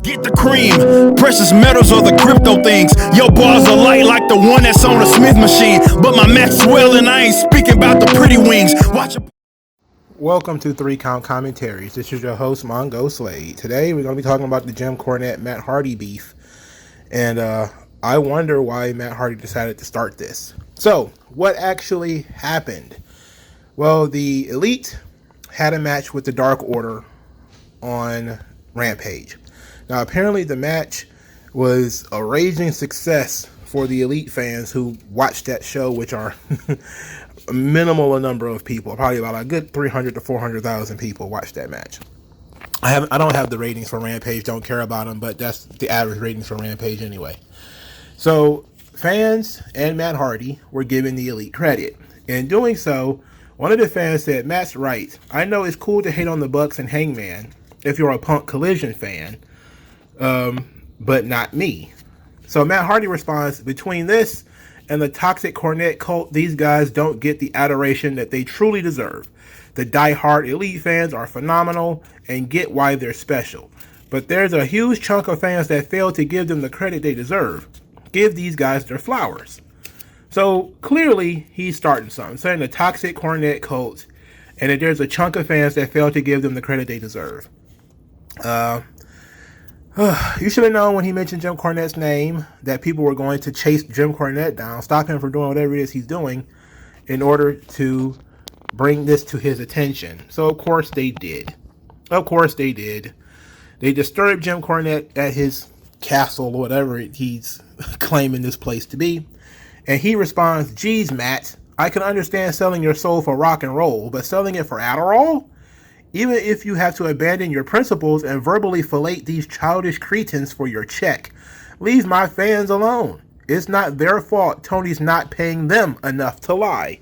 Get the cream, precious metals or the crypto things. Your bars are light like the one that's on a Smith machine. But my match swell and I ain't speaking about the pretty wings. Watch it. Welcome to 3 Count Commentaries. This is your host, MagMongoSlade. Today we're going to be talking about the Jim Cornette Matt Hardy beef. And I wonder why Matt Hardy decided to start this. So, what actually happened? Well, the Elite had a match with the Dark Order on Rampage. Now, apparently the match was a raging success for the Elite fans who watched that show, which are a minimal number of people, probably about a good 300 to 400,000 people watched that match. I don't have the ratings for Rampage, don't care about them, but that's the average ratings for Rampage anyway. So fans and Matt Hardy were giving the Elite credit. In doing so, one of the fans said, "Matt's right. I know it's cool to hate on the Bucks and Hangman if you're a Punk Collision fan, but not me." So Matt Hardy responds, "Between this and the toxic Cornette cult, these guys don't get the adoration that they truly deserve. The die-hard Elite fans are phenomenal and get why they're special. But there's a huge chunk of fans that fail to give them the credit they deserve. Give these guys their flowers." So clearly he's starting something, saying the toxic Cornette cult, and that there's a chunk of fans that fail to give them the credit they deserve. You should have known when he mentioned Jim Cornette's name that people were going to chase Jim Cornette down, stop him from doing whatever it is he's doing in order to bring this to his attention. So, of course, they did. Of course, they did. They disturbed Jim Cornette at his castle or whatever he's claiming this place to be. And he responds, "Geez, Matt, I can understand selling your soul for rock and roll, but selling it for Adderall? Even if you have to abandon your principles and verbally fillet these childish cretins for your check, leave my fans alone. It's not their fault Tony's not paying them enough to lie."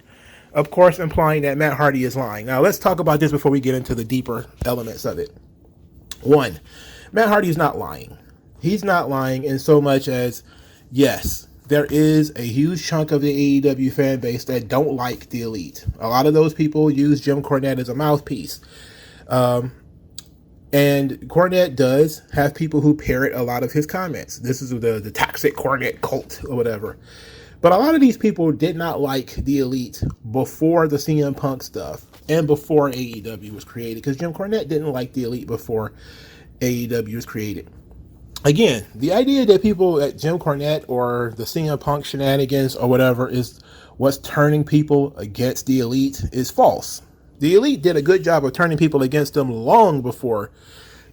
Of course, implying that Matt Hardy is lying. Now, let's talk about this before we get into the deeper elements of it. One, Matt Hardy is not lying. He's not lying in so much as, yes, there is a huge chunk of the AEW fan base that don't like the Elite. A lot of those people use Jim Cornette as a mouthpiece. And Cornette does have people who parrot a lot of his comments. This is the toxic Cornette cult or whatever. But a lot of these people did not like the Elite before the CM Punk stuff and before AEW was created, because Jim Cornette didn't like the Elite before AEW was created. Again, the idea that people at Jim Cornette or the CM Punk shenanigans or whatever is what's turning people against the Elite is false. The Elite did a good job of turning people against them long before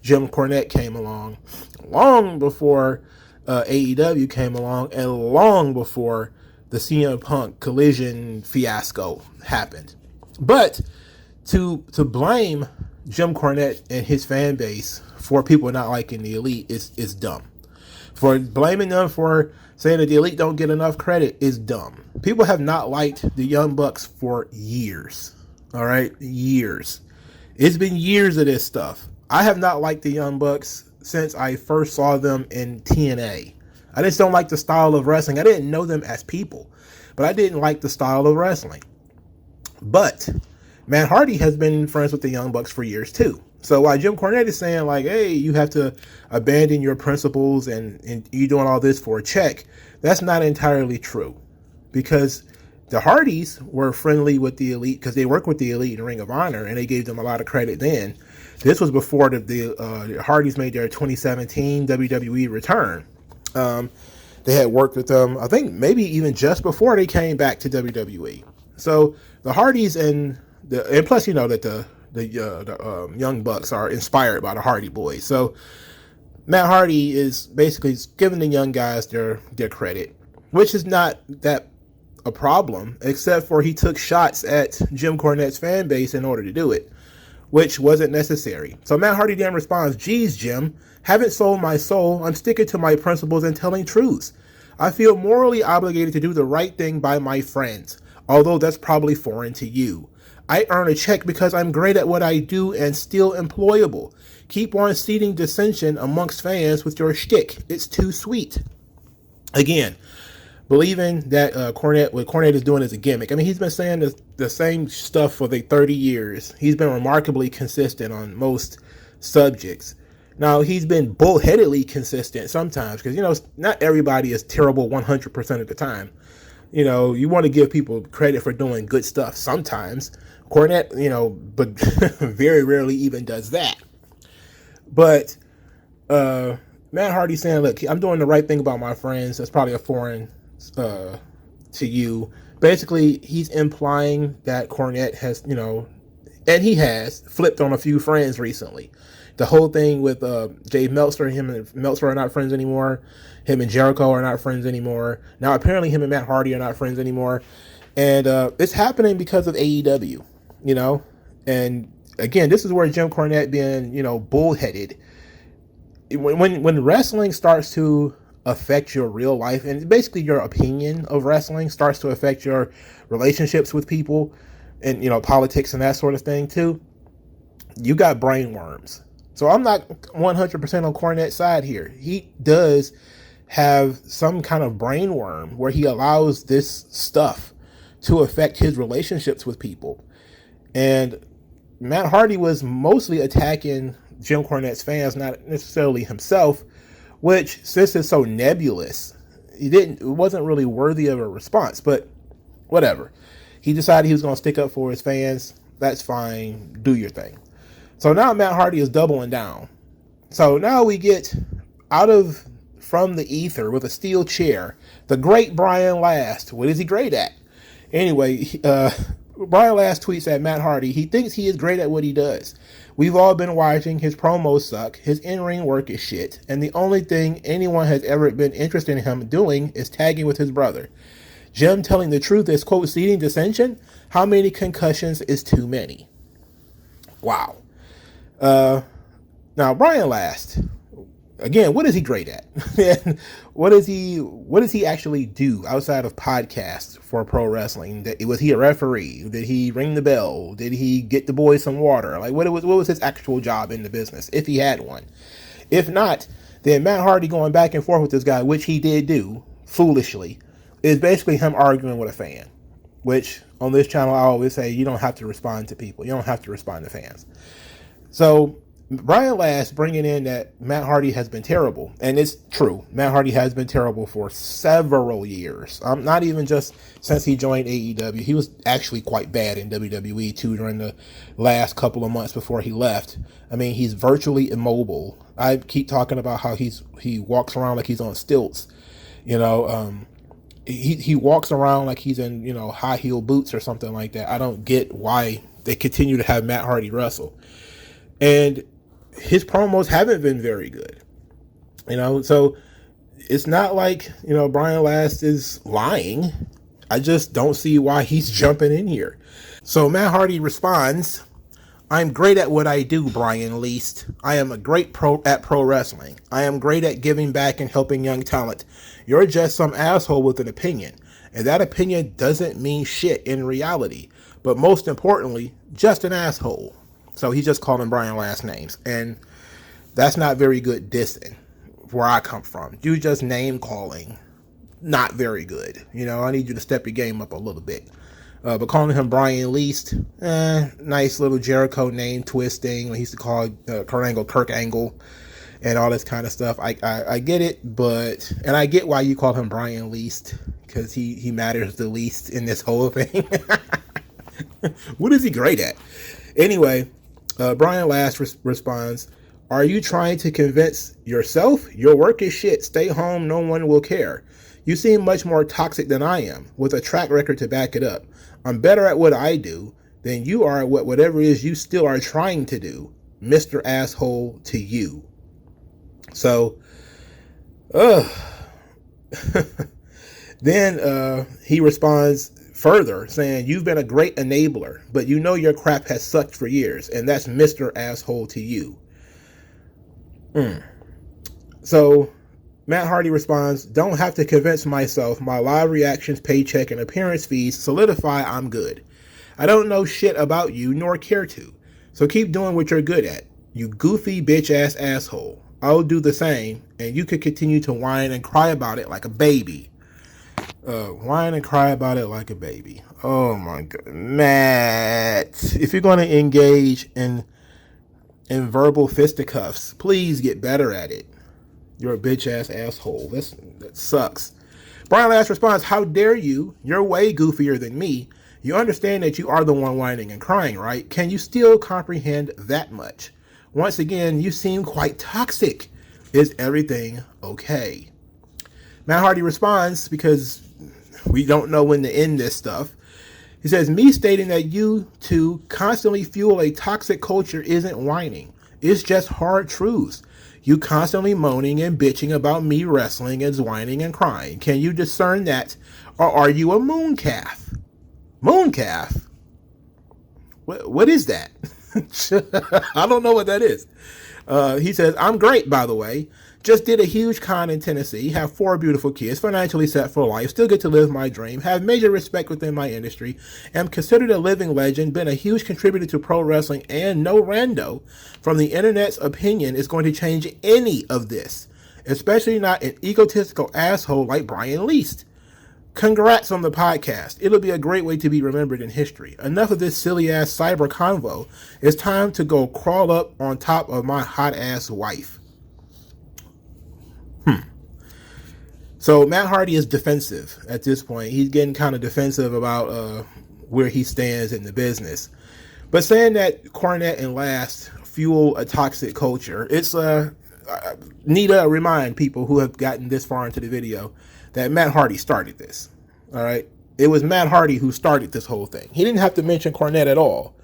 Jim Cornette came along, long before AEW came along, and long before the CM Punk Collision fiasco happened. But to blame Jim Cornette and his fan base for people not liking the Elite is dumb. For blaming them for saying that the Elite don't get enough credit is dumb. People have not liked the Young Bucks for years. All right, years. It's been years of this stuff. I have not liked the Young Bucks since I first saw them in TNA. I just don't like the style of wrestling. I didn't know them as people, but I didn't like the style of wrestling. But Matt Hardy has been friends with the Young Bucks for years too. So while Jim Cornette is saying like, "Hey, you have to abandon your principles and you doing all this for a check," that's not entirely true, because the Hardys were friendly with the Elite because they worked with the Elite in Ring of Honor, and they gave them a lot of credit then. This was before the Hardys made their 2017 WWE return. They had worked with them, I think, maybe even just before they came back to WWE. So the Hardys and plus, you know that the Young Bucks are inspired by the Hardy Boys. So Matt Hardy is basically giving the young guys their credit, which is not that a problem, except for he took shots at Jim Cornette's fan base in order to do it, which wasn't necessary. So Matt Hardy then responds, "Geez, Jim, haven't sold my soul. I'm sticking to my principles and telling truths. I feel morally obligated to do the right thing by my friends, although that's probably foreign to you. I earn a check because I'm great at what I do and still employable. Keep on seeding dissension amongst fans with your shtick. It's too sweet." Again, believing that what Cornette is doing is a gimmick. I mean, he's been saying the same stuff for 30 years. He's been remarkably consistent on most subjects. Now, he's been bullheadedly consistent sometimes because, not everybody is terrible 100% of the time. You want to give people credit for doing good stuff sometimes. Cornette, but very rarely even does that. But Matt Hardy saying, look, I'm doing the right thing about my friends. That's probably a foreign to you. Basically, he's implying that Cornette has, and he has flipped on a few friends recently. The whole thing with Dave Meltzer, him and Meltzer are not friends anymore. Him and Jericho are not friends anymore. Now, apparently, him and Matt Hardy are not friends anymore. And it's happening because of AEW, And again, this is where Jim Cornette being, bullheaded. When wrestling starts to affect your real life, and basically your opinion of wrestling starts to affect your relationships with people and, politics and that sort of thing too, you got brain worms. So I'm not 100% on Cornette's side here. He does have some kind of brain worm where he allows this stuff to affect his relationships with people. And Matt Hardy was mostly attacking Jim Cornette's fans, not necessarily himself, which, since it's so nebulous, it wasn't really worthy of a response, but whatever. He decided he was going to stick up for his fans. That's fine. Do your thing. So now Matt Hardy is doubling down. So now we get from the ether with a steel chair, the great Brian Last. What is he great at? Anyway, Brian Last tweets at Matt Hardy. He thinks he is great at what he does. We've all been watching. His promos suck. His in-ring work is shit. And the only thing anyone has ever been interested in him doing is tagging with his brother. Jim telling the truth is, quote, seeding dissension. How many concussions is too many? Wow. Now Brian Last, again, what is he great at? what does he actually do outside of podcasts for pro wrestling? Was he a referee? Did he ring the bell? Did he get the boys some water? Like, what was his actual job in the business, if he had one? If not, then Matt Hardy going back and forth with this guy, which he did do foolishly, is basically him arguing with a fan, which on this channel I always say, you don't have to respond to people. You don't have to respond to fans. So Brian Last bringing in that Matt Hardy has been terrible. And it's true. Matt Hardy has been terrible for several years. Not even just since he joined AEW. He was actually quite bad in WWE too during the last couple of months before he left. I mean, he's virtually immobile. I keep talking about how he walks around like he's on stilts. He walks around like he's in, high heel boots or something like that. I don't get why they continue to have Matt Hardy wrestle. And his promos haven't been very good, so it's not like, Brian Last is lying. I just don't see why he's jumping in here. So Matt Hardy responds, I'm great at what I do, Brian Least. I am a great at pro wrestling. I am great at giving back and helping young talent. You're just some asshole with an opinion, and that opinion doesn't mean shit in reality, but most importantly, just an asshole. So he just called him Brian Last names. And that's not very good dissing where I come from. You just name calling, not very good. I need you to step your game up a little bit. But calling him Brian Least, nice little Jericho name twisting. He used to call Kurt Angle Kirk Angle and all this kind of stuff. I get it, and I get why you call him Brian Least, because he matters the least in this whole thing. What is he great at? Anyway, Brian Last responds, are you trying to convince yourself? Your work is shit. Stay home. No one will care. You seem much more toxic than I am, with a track record to back it up. I'm better at what I do than you are at whatever it is you still are trying to do. Mr. Asshole to you. So, then he responds further saying, you've been a great enabler, but your crap has sucked for years, and that's Mr. Asshole to you. So Matt Hardy responds, don't have to convince myself. My live reactions, paycheck, and appearance fees solidify I'm good. I don't know shit about you, nor care to. So keep doing what you're good at, you goofy bitch-ass asshole. I'll do the same, and you could continue to whine and cry about it like a baby. Whine and cry about it like a baby. Oh my God. Matt, if you're going to engage in and verbal fisticuffs. Please get better at it. You're a bitch-ass asshole. That sucks. Brian Last responds, how dare you? You're way goofier than me. You understand that you are the one whining and crying, right? Can you still comprehend that much? Once again, you seem quite toxic. Is everything okay? Matt Hardy responds, because we don't know when to end this stuff. He says, me stating that you two constantly fuel a toxic culture isn't whining. It's just hard truths. You constantly moaning and bitching about me wrestling is whining and crying. Can you discern that? Or are you a moon calf? Moon calf? What is that? I don't know what that is. He says, I'm great, by the way. Just did a huge con in Tennessee, have 4 beautiful kids, financially set for life, still get to live my dream, have major respect within my industry, am considered a living legend, been a huge contributor to pro wrestling, and no rando from the internet's opinion is going to change any of this, especially not an egotistical asshole like Brian Least. Congrats on the podcast. It'll be a great way to be remembered in history. Enough of this silly ass cyber convo. It's time to go crawl up on top of my hot ass wife. So Matt Hardy is defensive at this point. He's getting kind of defensive about where he stands in the business. But saying that Cornette and Last fuel a toxic culture, it's need to remind people who have gotten this far into the video that Matt Hardy started this. All right, it was Matt Hardy who started this whole thing. He didn't have to mention Cornette at all.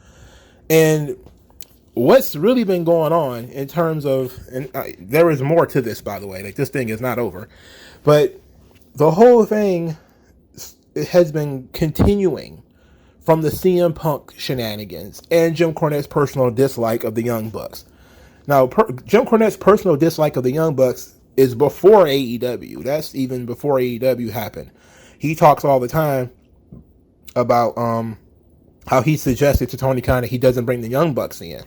And what's really been going on in terms of, and there is more to this, by the way, like this thing is not over, but the whole thing has been continuing from the CM Punk shenanigans and Jim Cornette's personal dislike of the Young Bucks. Now, Jim Cornette's personal dislike of the Young Bucks is before AEW. That's even before AEW happened. He talks all the time about how he suggested to Tony Khan that he doesn't bring the Young Bucks in.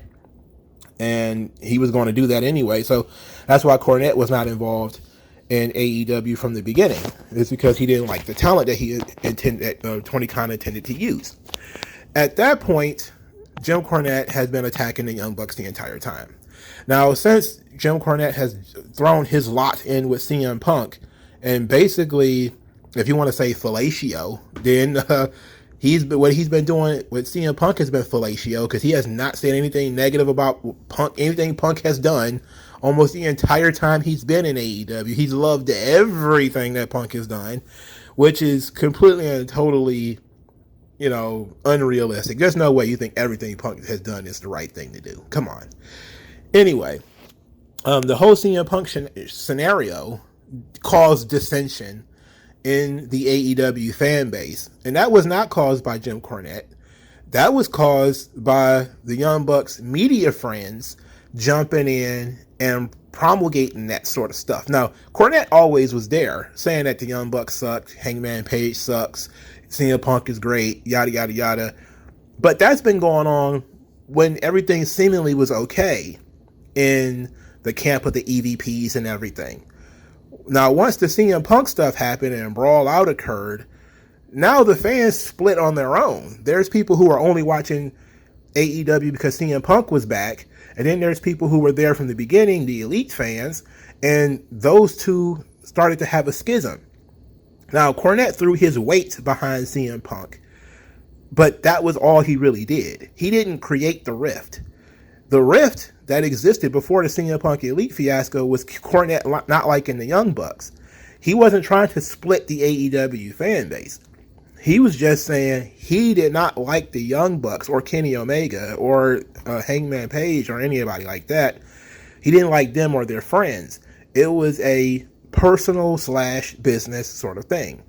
And he was going to do that anyway. So that's why Cornette was not involved in AEW from the beginning. It's because he didn't like the talent that he intended, Tony Khan intended to use. At that point, Jim Cornette has been attacking the Young Bucks the entire time. Now, since Jim Cornette has thrown his lot in with CM Punk, and basically, if you want to say fellatio, then what he's been doing with CM Punk has been fellatio, because he has not said anything negative about Punk, anything Punk has done almost the entire time he's been in AEW. He's loved everything that Punk has done, which is completely and totally, unrealistic. There's no way you think everything Punk has done is the right thing to do. Come on. Anyway, the whole CM Punk scenario caused dissension in the AEW fan base. And that was not caused by Jim Cornette. That was caused by the Young Bucks media friends jumping in and promulgating that sort of stuff. Now, Cornette always was there saying that the Young Bucks sucked, Hangman Page sucks, CM Punk is great, yada, yada, yada. But that's been going on when everything seemingly was okay in the camp of the EVPs and everything. Now, once the CM Punk stuff happened and Brawl Out occurred, now the fans split on their own. There's people who are only watching AEW because CM Punk was back, and then there's people who were there from the beginning, the Elite fans, and those two started to have a schism. Now, Cornette threw his weight behind CM Punk, but that was all he really did. He didn't create the rift. The rift that existed before the CM Punk Elite fiasco was Cornette not liking the Young Bucks. He wasn't trying to split the AEW fan base. He was just saying he did not like the Young Bucks or Kenny Omega or Hangman Page or anybody like that. He didn't like them or their friends. It was a personal/business sort of thing.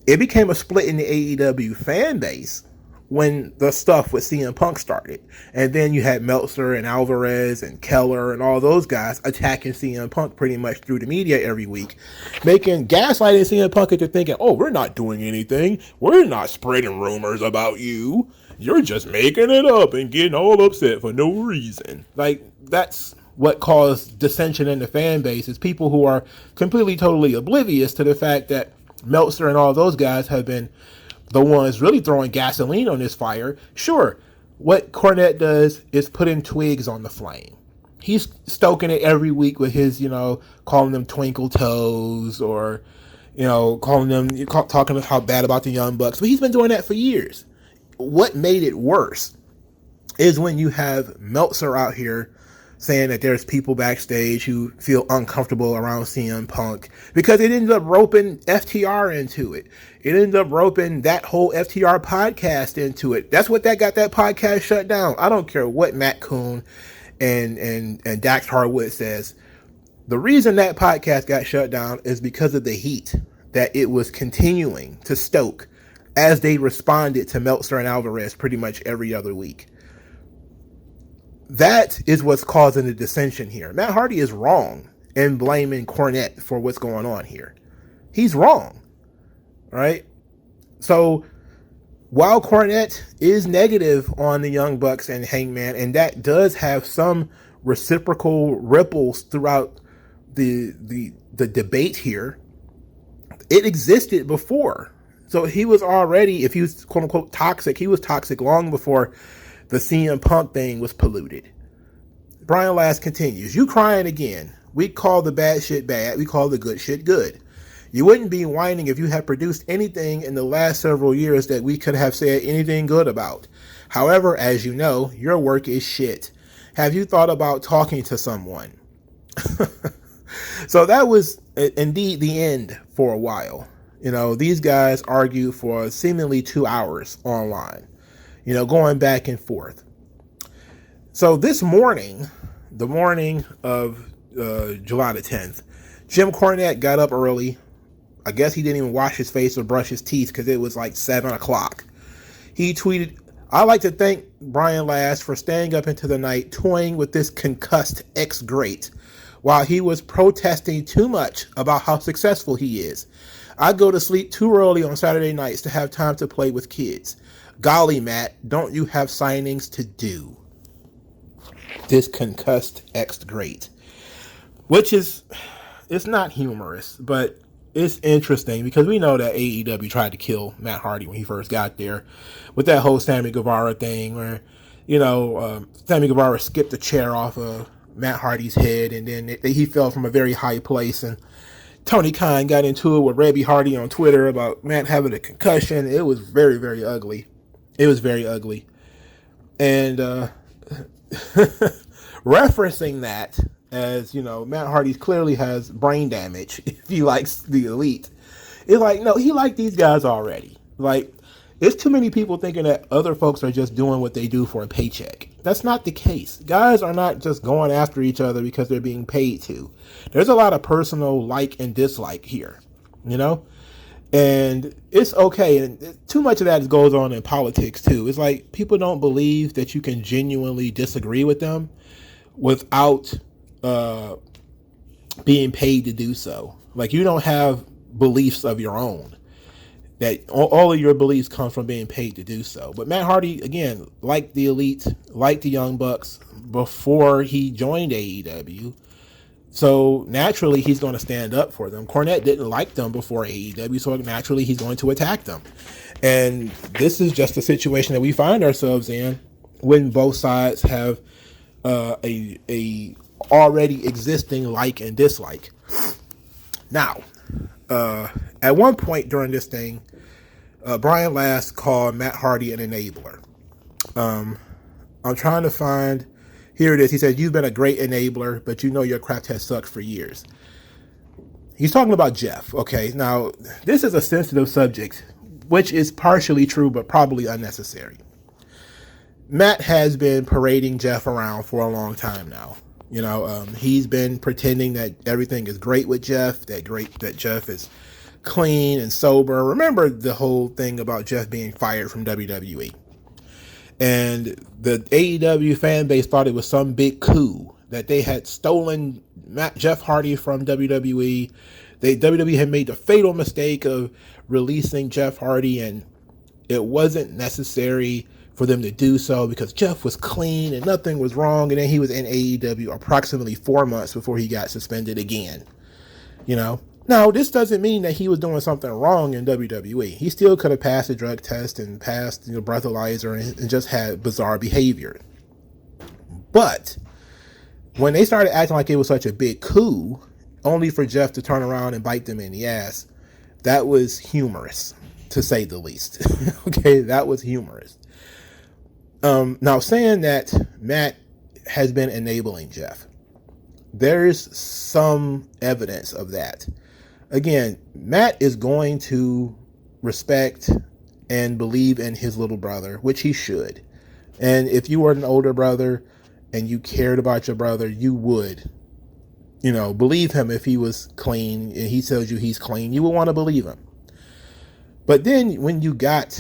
It became a split in the AEW fan base when the stuff with CM Punk started. And then you had Meltzer and Alvarez and Keller and all those guys attacking CM Punk pretty much through the media every week, gaslighting CM Punk into thinking, oh, we're not doing anything. We're not spreading rumors about you. You're just making it up and getting all upset for no reason. Like, that's what caused dissension in the fan base, is people who are completely, totally oblivious to the fact that Meltzer and all those guys have been the ones really throwing gasoline on this fire. Sure, What Cornette does is putting twigs on the flame. He's stoking it every week with his, calling them twinkle toes, or, calling them, talking how bad about the Young Bucks. But he's been doing that for years. What made it worse is when you have Meltzer out here saying that there's people backstage who feel uncomfortable around CM Punk, because it ended up roping FTR into it. It ended up roping that whole FTR podcast into it. That's what that got that podcast shut down. I don't care what Matt Coon and Dax Harwood says. The reason that podcast got shut down is because of the heat that it was continuing to stoke as they responded to Meltzer and Alvarez pretty much every other week. That is what's causing the dissension here. Matt Hardy is wrong in blaming Cornette for what's going on here. He's wrong, right? So while Cornette is negative on the Young Bucks and Hangman, and that does have some reciprocal ripples throughout the debate here, it existed before. So he was already, if he was quote unquote toxic, he was toxic long before the CM Punk thing was polluted. Brian Last continues, you crying again. We call the bad shit bad. We call the good shit good. You wouldn't be whining if you had produced anything in the last several years that we could have said anything good about. However, as you know, your work is shit. Have you thought about talking to someone? So that was indeed the end for a while. These guys argued for seemingly 2 hours online, going back and forth. So this morning, the morning of July the 10th, Jim Cornette got up early. I guess he didn't even wash his face or brush his teeth because it was like 7 o'clock. He tweeted, I'd like to thank Brian Last for staying up into the night toying with this concussed ex-great while he was protesting too much about how successful he is. I go to sleep too early on Saturday nights to have time to play with kids. Golly, Matt, don't you have signings to do? This concussed ex-great. Which is, it's not humorous, but it's interesting because we know that AEW tried to kill Matt Hardy when he first got there with that whole Sammy Guevara thing where, Sammy Guevara skipped a chair off of Matt Hardy's head and then he fell from a very high place, and Tony Khan got into it with Rebby Hardy on Twitter about Matt having a concussion. It was very, very ugly. It was very ugly. And referencing that as, Matt Hardy clearly has brain damage if he likes the Elite. It's like, no, he liked these guys already. Like, there's too many people thinking that other folks are just doing what they do for a paycheck. That's not the case. Guys are not just going after each other because they're being paid to. There's a lot of personal like and dislike here, and it's okay. And too much of that goes on in politics too. It's like people don't believe that you can genuinely disagree with them without being paid to do so. Like, you don't have beliefs of your own. That all of your beliefs come from being paid to do so. But Matt Hardy, again, like the Elite, like the Young Bucks before he joined AEW. So naturally, he's going to stand up for them. Cornette didn't like them before AEW, so naturally, he's going to attack them. And this is just a situation that we find ourselves in when both sides have a already existing like and dislike. Now, at one point during this thing, Brian Last called Matt Hardy an enabler. I'm trying to find, here it is. He said, you've been a great enabler, but your craft has sucked for years. He's talking about Jeff. Okay, now this is a sensitive subject, which is partially true, but probably unnecessary. Matt has been parading Jeff around for a long time now. He's been pretending that everything is great with Jeff, that Jeff is clean and sober. Remember the whole thing about Jeff being fired from WWE. And the AEW fan base thought it was some big coup, that they had stolen Jeff Hardy from WWE. WWE had made the fatal mistake of releasing Jeff Hardy, and it wasn't necessary for them to do so because Jeff was clean and nothing was wrong. And then he was in AEW approximately 4 months before he got suspended again. Now, this doesn't mean that he was doing something wrong in WWE. He still could have passed the drug test and passed, breathalyzer and just had bizarre behavior. But when they started acting like it was such a big coup, only for Jeff to turn around and bite them in the ass, that was humorous, to say the least. Okay, that was humorous. Now, saying that Matt has been enabling Jeff, there's some evidence of that. Again, Matt is going to respect and believe in his little brother, which he should. And if you were an older brother and you cared about your brother, you would, believe him. If he was clean and he tells you he's clean, you would want to believe him. But then when you got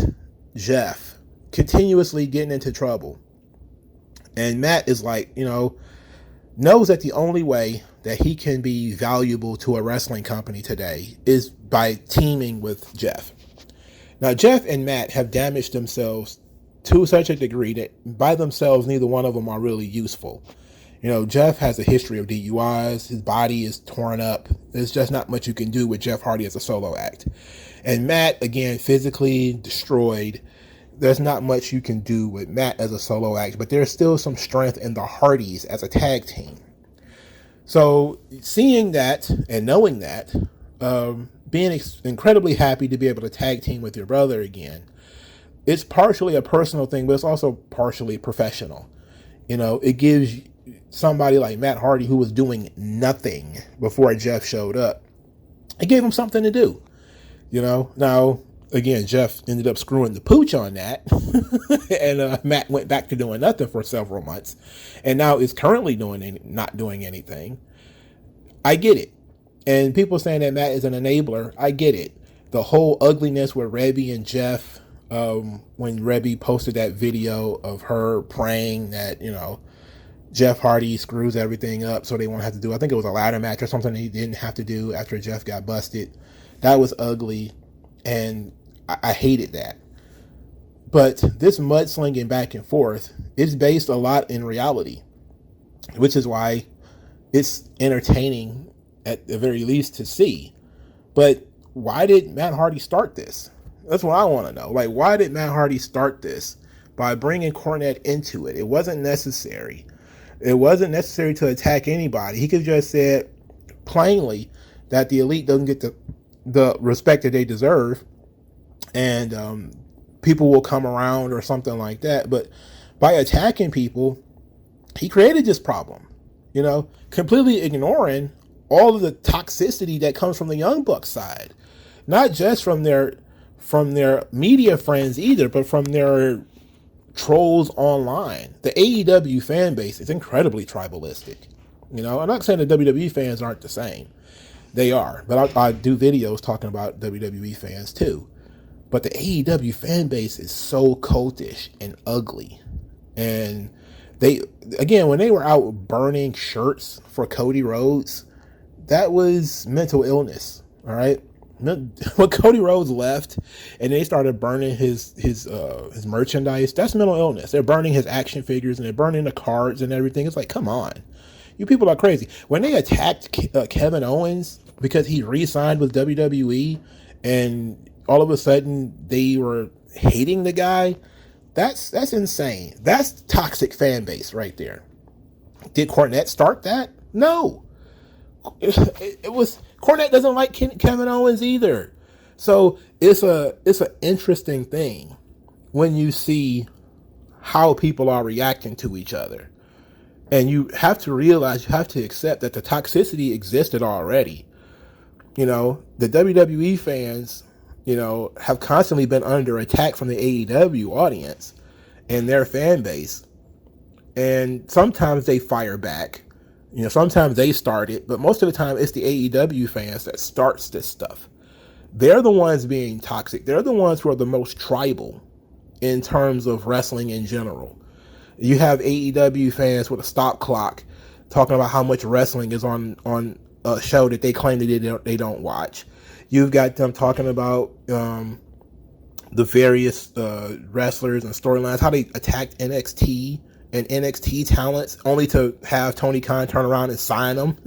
Jeff continuously getting into trouble, and Matt is like, knows that the only way that he can be valuable to a wrestling company today is by teaming with Jeff. Now, Jeff and Matt have damaged themselves to such a degree that by themselves, neither one of them are really useful. Jeff has a history of DUIs. His body is torn up. There's just not much you can do with Jeff Hardy as a solo act. And Matt, again, physically destroyed. There's not much you can do with Matt as a solo act, but there's still some strength in the Hardys as a tag team. So seeing that and knowing that, being incredibly happy to be able to tag team with your brother again, it's partially a personal thing, but it's also partially professional. It gives somebody like Matt Hardy, who was doing nothing before Jeff showed up, it gave him something to do. Now, again, Jeff ended up screwing the pooch on that, and Matt went back to doing nothing for several months, and now is currently not doing anything. I get it. And people saying that Matt is an enabler, I get it. The whole ugliness with Rebby and Jeff, when Rebby posted that video of her praying that, Jeff Hardy screws everything up so they won't have to do, I think it was a ladder match or something he didn't have to do after Jeff got busted. That was ugly, and I hated that. But this mudslinging back and forth is based a lot in reality, which is why it's entertaining at the very least to see. But why did Matt Hardy start this? That's what I want to know. Like, why did Matt Hardy start this by bringing Cornette into it? It wasn't necessary. It wasn't necessary to attack anybody. He could have just said plainly that the Elite doesn't get the respect that they deserve, and people will come around or something like that. But by attacking people, he created this problem, completely ignoring all of the toxicity that comes from the Young Bucks side, not just from their media friends either, but from their trolls online. The AEW fan base is incredibly tribalistic. I'm not saying the WWE fans aren't the same. They are, but I do videos talking about WWE fans too. But the AEW fan base is so cultish and ugly. And when they were out burning shirts for Cody Rhodes, that was mental illness. All right. When Cody Rhodes left and they started burning his merchandise, that's mental illness. They're burning his action figures and they're burning the cards and everything. It's like, come on, you people are crazy. When they attacked Kevin Owens because he re-signed with WWE and all of a sudden they were hating the guy, that's insane. That's toxic fan base right there. Did Cornette start that? No. It was Cornette doesn't like Kevin Owens either. So it's an interesting thing when you see how people are reacting to each other. And you have to realize, you have to accept that the toxicity existed already. The WWE fans, have constantly been under attack from the AEW audience and their fan base. And sometimes they fire back. Sometimes they start it, but most of the time it's the AEW fans that starts this stuff. They're the ones being toxic. They're the ones who are the most tribal in terms of wrestling in general. You have AEW fans with a stop clock talking about how much wrestling is on a show that they claim that they don't watch. You've got them talking about the various wrestlers and storylines, how they attacked NXT and NXT talents, only to have Tony Khan turn around and sign them.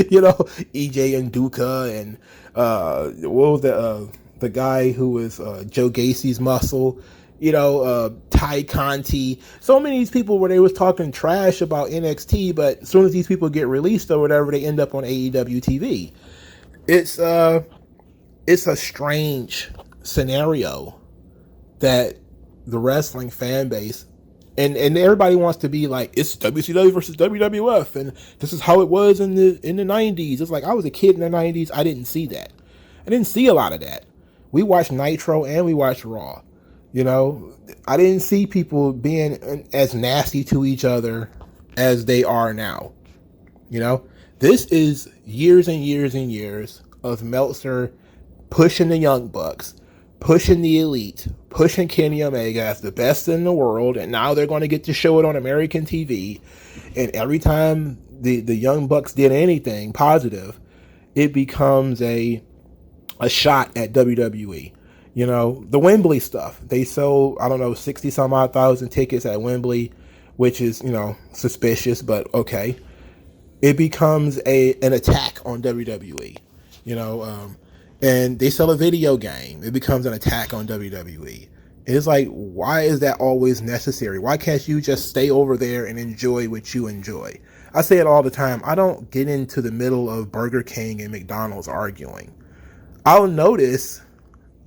You know, EJ and Duca, and what was the guy who was Joe Gacy's muscle, you know, Ty Conti. So many of these people where they was talking trash about NXT, but as soon as these people get released or whatever, they end up on AEW TV. It's a strange scenario that the wrestling fan base and everybody wants to be like, it's WCW versus WWF, and this is how it was in the 90s. It's like, I was a kid in the 90s. I didn't see that. I didn't see a lot of that. We watched Nitro and we watched Raw. You know, I didn't see people being as nasty to each other as they are now. You know, this is years and years and years of Meltzer pushing the Young Bucks, pushing the Elite, pushing Kenny Omega as the best in the world, and now they're going to get to show it on American TV. And every time the Young Bucks did anything positive, it becomes a shot at WWE. You know, the Wembley stuff, they sold, I don't know, 60 some odd thousand tickets at Wembley, which is, you know, suspicious, but okay. It becomes an attack on WWE, you know, and they sell a video game. It becomes an attack on WWE. It's like, why is that always necessary? Why can't you just stay over there and enjoy what you enjoy? I say it all the time. I don't get into the middle of Burger King and McDonald's arguing. I'll notice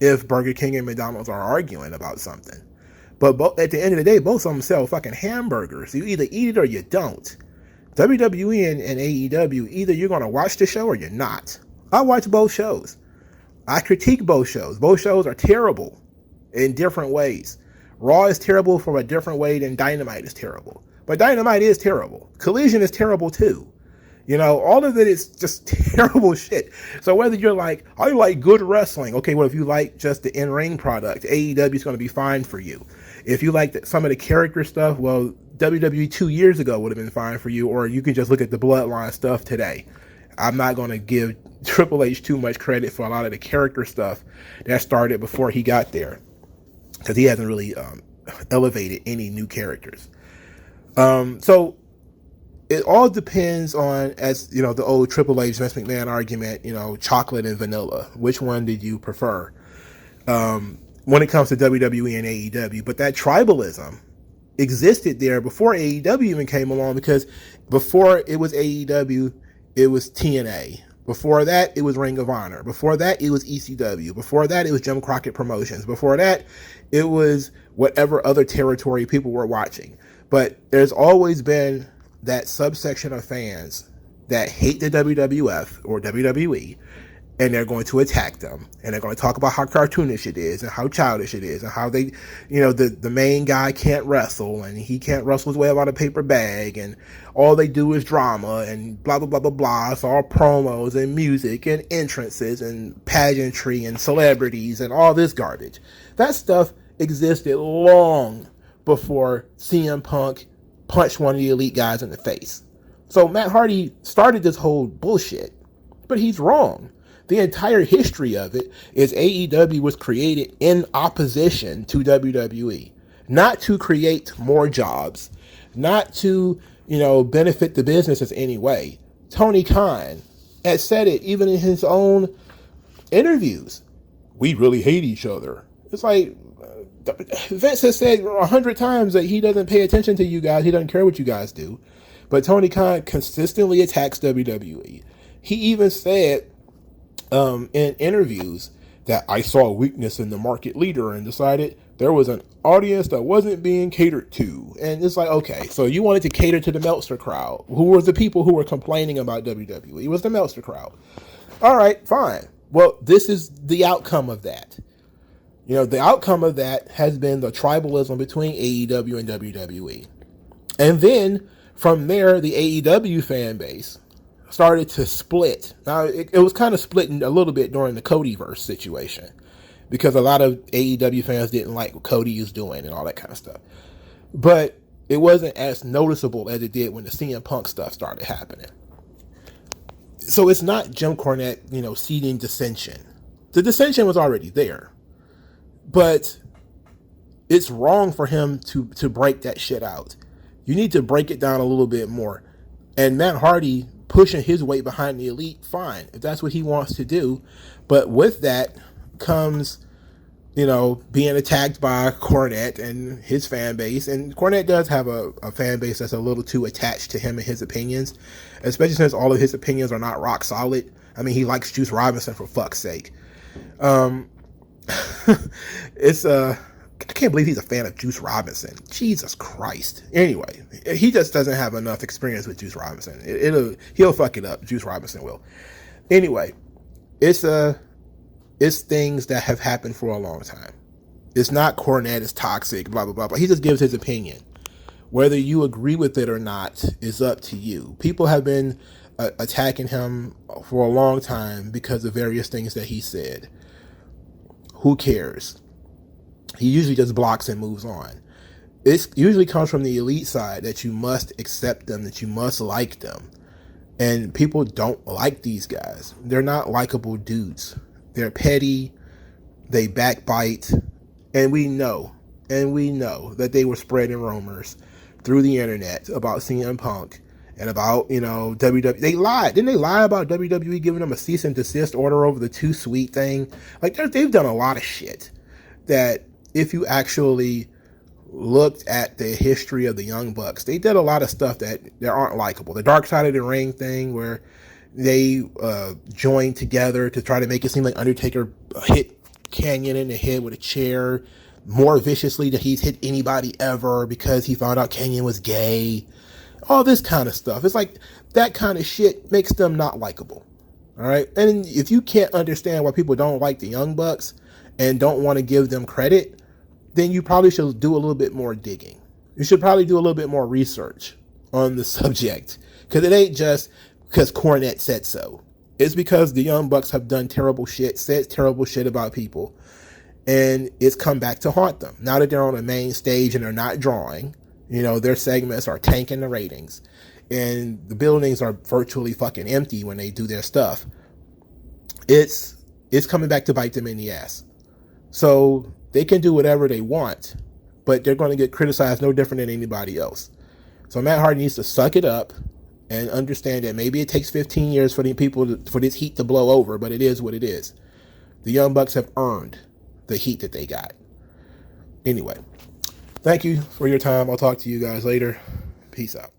if Burger King and McDonald's are arguing about something. But at the end of the day, both of them sell fucking hamburgers. You either eat it or you don't. WWE and AEW, either you're going to watch the show or you're not. I watch both shows. I critique both shows. Both shows are terrible in different ways. Raw is terrible from a different way than Dynamite is terrible. But Dynamite is terrible. Collision is terrible too. You know, all of it is just terrible shit. So whether you're like, I like good wrestling. Okay, well, if you like just the in-ring product, AEW is going to be fine for you. If you like some of the character stuff, well, WWE 2 years ago would have been fine for you, or you can just look at the Bloodline stuff today. I'm not going to give Triple H too much credit for a lot of the character stuff that started before he got there, because he hasn't really elevated any new characters. So it all depends on, as you know, the old Triple H Vince McMahon argument, you know, chocolate and vanilla. Which one did you prefer when it comes to WWE and AEW? But that tribalism existed there before AEW even came along, because before it was AEW, it was TNA. Before that, it was Ring of Honor. Before that, it was ECW. Before that, it was Jim Crockett Promotions. Before that, it was whatever other territory people were watching. But there's always been that subsection of fans that hate the WWF or WWE, and they're going to attack them, and they're going to talk about how cartoonish it is and how childish it is and how they, you know, the main guy can't wrestle and he can't wrestle his way out of a paper bag, and all they do is drama and blah, blah, blah, blah, blah. It's all promos and music and entrances and pageantry and celebrities and all this garbage. That stuff existed long before CM Punk punched one of the Elite guys in the face. So Matt Hardy started this whole bullshit, but he's wrong. The entire history of it is AEW was created in opposition to WWE, not to create more jobs, not to, you know, benefit the businesses any way. Tony Khan has said it even in his own interviews. We really hate each other. It's like, Vince has said 100 times that he doesn't pay attention to you guys. He doesn't care what you guys do. But Tony Khan consistently attacks WWE. He even said in interviews that I saw a weakness in the market leader and decided there was an audience that wasn't being catered to. And it's like, okay, so you wanted to cater to the Meltzer crowd. Who were the people who were complaining about WWE? It was the Meltzer crowd. All right, fine. Well, this is the outcome of that. You know, the outcome of that has been the tribalism between AEW and WWE. And then from there, the AEW fan base started to split. Now, it was kind of splitting a little bit during the Codyverse situation, because a lot of AEW fans didn't like what Cody was doing and all that kind of stuff. But it wasn't as noticeable as it did when the CM Punk stuff started happening. So it's not Jim Cornette, you know, seeding dissension. The dissension was already there. But it's wrong for him to break that shit out. You need to break it down a little bit more. And Matt Hardy pushing his weight behind the elite, fine, if that's what he wants to do. But with that comes, being attacked by Cornette and his fan base. And Cornette does have a fan base that's a little too attached to him and his opinions, especially since all of his opinions are not rock solid. I mean, he likes Juice Robinson, for fuck's sake. It's I can't believe he's a fan of Juice Robinson. Jesus Christ. Anyway, he just doesn't have enough experience with Juice Robinson. He'll fuck it up. Juice Robinson will. Anyway, it's things that have happened for a long time. It's not Cornette is toxic, blah, blah, blah, blah. He just gives his opinion. Whether you agree with it or not is up to you. People have been attacking him for a long time because of various things that he said. Who cares? He usually just blocks and moves on. It usually comes from the elite side that you must accept them, that you must like them. And people don't like these guys. They're not likable dudes. They're petty. They backbite. And we know that they were spreading rumors through the internet about CM Punk and about, WWE. They lied. Didn't they lie about WWE giving them a cease and desist order over the Too Sweet thing? Like, they've done a lot of shit that, if you actually looked at the history of the Young Bucks, they did a lot of stuff that aren't likable. The Dark Side of the Ring thing, where they joined together to try to make it seem like Undertaker hit Kanyon in the head with a chair more viciously than he's hit anybody ever because he found out Kanyon was gay. All this kind of stuff. It's like that kind of shit makes them not likable. All right? And if you can't understand why people don't like the Young Bucks and don't want to give them credit, then you probably should do a little bit more digging. You should probably do a little bit more research on the subject. Because it ain't just because Cornette said so. It's because the Young Bucks have done terrible shit, said terrible shit about people, and it's come back to haunt them. Now that they're on a main stage and they're not drawing, their segments are tanking the ratings, and the buildings are virtually fucking empty when they do their stuff. It's coming back to bite them in the ass. So they can do whatever they want, but they're going to get criticized no different than anybody else. So Matt Hardy needs to suck it up and understand that maybe it takes 15 years for for this heat to blow over, but it is what it is. The Young Bucks have earned the heat that they got. Anyway, thank you for your time. I'll talk to you guys later. Peace out.